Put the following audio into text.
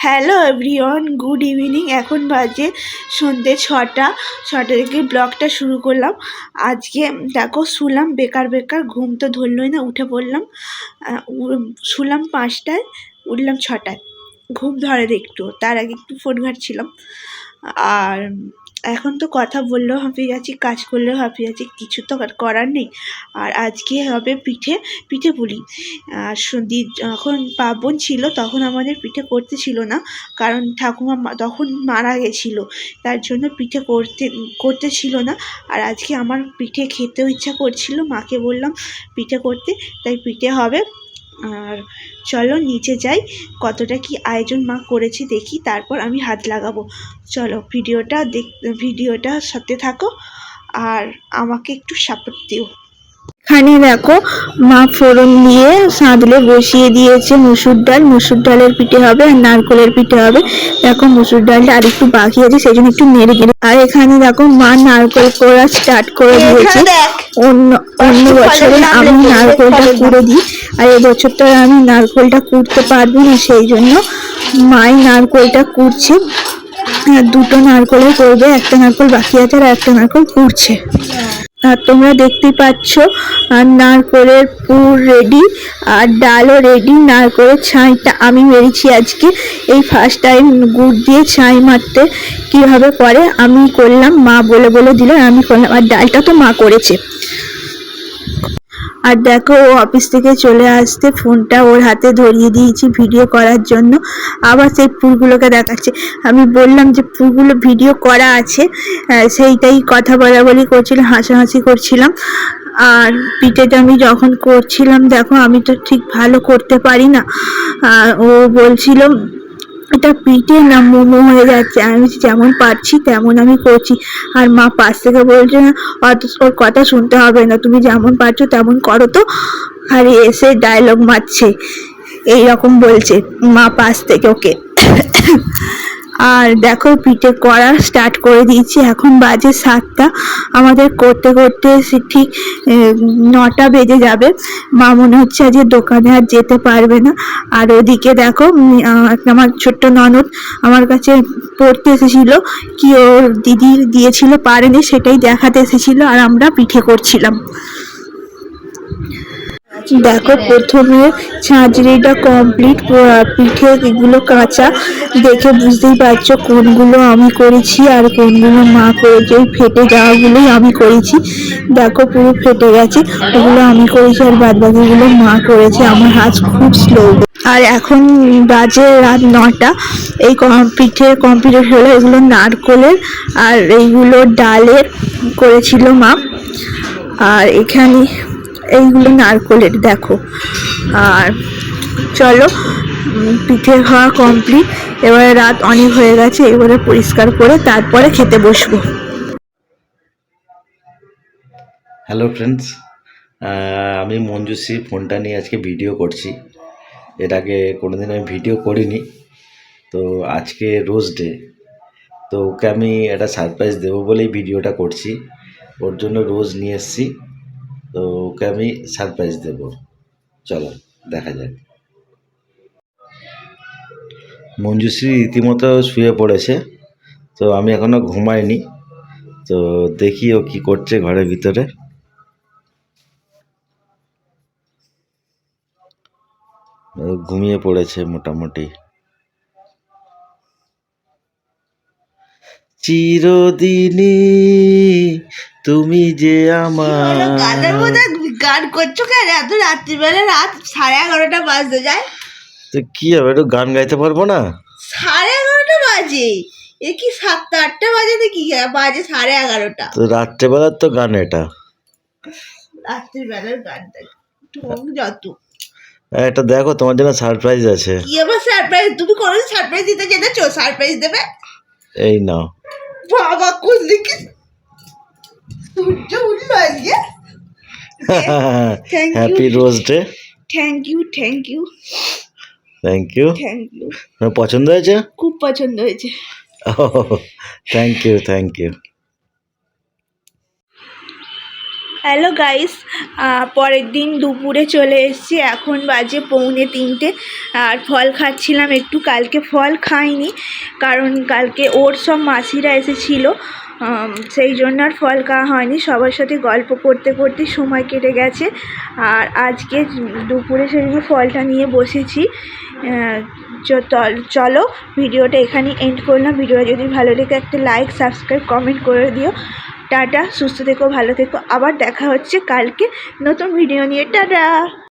Hello everyone, good evening. এখন বাজে সন্ধ্যে 6টা থেকে ব্লগটা শুরু করলাম। আজকে দেখো শুলাম বেকার ঘুম তো ধরলই না, উঠে পড়লাম। শুলাম 5টায়, উঠলাম 6টায়। ঘুম ধরে একটু, তার আগে একটু ফোন ঘাঁটছিলাম। আর এখন তো কথা বললেও হাঁপিয়ে যাচ্ছি, কাজ করলেও হাঁপিয়ে যাচ্ছি, কিছু তো করার নেই। আর আজকে হবে পিঠে পুলি। আর যখন পার্বণ ছিল তখন আমাদের পিঠে করতে ছিল না, কারণ ঠাকুমা তখন মারা গেছিলো, তার জন্য পিঠে করতে ছিল না। আর আজকে আমার পিঠে খেতেও ইচ্ছা করছিল, মাকে বললাম পিঠে করতে, তাই পিঠে হবে। আর চলো নিচে যাই, কতটা কি আয়োজন মা করেছে দেখি, তারপর আমি হাত লাগাবো। চলো ভিডিওটার সাথে থাকো আর আমাকে একটু সাপোর্ট দিও। এখানে দেখো মা ফোড়ন দিয়ে সাঁতলে বসিয়ে দিয়েছে মুসুর ডালের পিঠে হবে আর নারকেলের পিঠে হবে। দেখো মুসুর ডালটা আর একটু বাকি আছে, সেই জন্য একটু নেড়ে দিল। আর এখানে দেখো মা নারকেল কোড়া স্টার্ট করে দিয়েছে। অন্য বছরে আমি নারকেলটা কুড়ে দিই, আর এই বছরটা আমি নারকেলটা কুড়তে পারবো না, সেই জন্য মাই নারকেলটা কুড়ছে। দুটো নারকেলে করবে, একটা নারকেল বাকি আছে আর একটা নারকেল কুড়ছে। আর তোমরা দেখতেই পাচ্ছ নারকেলের পুর রেডি আর ডালও রেডি। নারকেলের ছাইটা আমি মেরেছি আজকে, এই ফার্স্ট টাইম গুড় দিয়ে ছাই মারতে কিভাবে করে আমি করলাম, মা বলে দিল আমি করলাম। আর ডালটা তো মা করেছে। আর দেখো ও অফিস থেকে চলে আসতে ফোনটা ওর হাতে ধরিয়ে দিয়েছি ভিডিও করার জন্য। আবার সেই ফুলগুলোকে দেখাচ্ছে। আমি বললাম যে ফুলগুলো ভিডিও করা আছে, সেইটাই কথা বলাবলি করছিলাম, হাসাহাসি করছিলাম। আর পিঠেটা আমি যখন করছিলাম, দেখো আমি তো ঠিক ভালো করতে পারি না। ও বলছিল এটা পিঠে না মোমো হয়ে যাচ্ছে। আমি যেমন পারছি তেমন আমি করছি। আর মা পাশ থেকে বলছে ওর কথা শুনতে হবে না, তুমি যেমন পারছো তেমন করো তো। আর এসে ডায়লগ মারছে, এইরকম বলছে মা পাশ থেকে ওকে। আর দেখো পিঠে করা স্টার্ট করে দিয়েছি, এখন বাজে 7টা। আমাদের করতে করতে ঠিক 9টা বেজে যাবে। মা মনে হচ্ছে আজকে দোকানে আর যেতে পারবে না। আর ওদিকে দেখো আমার ছোট্ট ননদ আমার কাছে পড়তে এসেছিল, কি ওর দিদি দিয়েছিল পারেনি, সেটাই দেখাতে এসেছিল। আর আমরা পিঠে করছিলাম। দেখো প্রথমে ছাঁচড়িটা কমপ্লিট, পিঠে এগুলো কাঁচা, দেখে বুঝতেই পারছো কোনগুলো আমি করেছি আর কোনগুলো মা করেছে। ওই ফেটে যাওয়াগুলোই আমি করেছি, দেখো পুরো ফেটে গেছে, ওগুলো আমি করেছি আর বাদ বাকিগুলো মা করেছে। আমার হাত খুব স্লো। আর এখন বাজে রাত 9টা। এই পিঠে কমপ্লিট হলো। এগুলো নারকেলের আর এইগুলো ডালের করেছিল মা। আর এখানে এইগুলো নারকেলের দেখো। আর চলো পিঠে খাওয়া কমপ্লিট, এবারে রাত অনেক হয়ে গেছে, এবারে পরিষ্কার করে তারপরে খেতে বসবো। হ্যালো ফ্রেন্ডস, আমি মঞ্জুশ্রী ফোনটা নিয়ে আজকে ভিডিও করছি। এর আগে কোনোদিন আমি ভিডিও করিনি, তো আজকে রোজ ডে, তো ওকে আমি একটা সারপ্রাইজ দেবো বলেই ভিডিওটা করছি। ওর জন্য রোজ নিয়ে এসেছি, তো ওকে আমি সারপ্রাইজ দেব। চলো দেখা যাক। মঞ্জুশ্রী রীতিমতো শুয়ে পড়েছে, তো আমি এখনও ঘুমাইনি, তো দেখি ও কী করছে ঘরের ভিতরে। ঘুমিয়ে পড়েছে মোটামুটি। চিরদিনই তুমি যে আমার। গান করছো কেন এত রাত্রিবেলা? রাত 11:30 বাজতে যায়। তো কি হবে, একটু গান গাইতে পারবো না? 11:30 বাজে? এ কি 7টা বাজে নাকি? বাজে 11:30। তো রাত্রেবেলার তো গান এটা। রাত্রিবেলার গানটা ঢং যত। এটা দেখো, তোমার জন্য সারপ্রাইজ আছে। কি আবার সারপ্রাইজ? তুমি কোনোদিন সারপ্রাইজ দিতে জেনেছো? সারপ্রাইজ দেবে? এই নাও। বাবা কোন দিকে সূর্য উঠলো আজকে। Happy rose day. Thank you. Thank you. পছন্দ হয়েছে? খুব পছন্দ হয়েছে। Thank you. হ্যালো গাইস, পরের দিন দুপুরে চলে এসেছি। এখন বাজে 2:45 আর ফল খাচ্ছিলাম একটু। কালকে ফল খাইনি কারণ কালকে ওর সব মাসিরা এসেছিলো, সেই জন্য আর ফল খাওয়া হয়নি। সবার সাথে গল্প করতে করতে সময় কেটে গেছে। আর আজকে দুপুরে সেদিকে ফলটা নিয়ে বসেছি। চলো ভিডিওটা এখানেই এন্ড করলাম। ভিডিও যদি ভালো লাগে একটা লাইক, সাবস্ক্রাইব, কমেন্ট করে দিও। টাটা, সুস্থ থেকো, ভালো থেকো। আবার দেখা হচ্ছে কালকে নতুন ভিডিও নিয়ে। টাটা।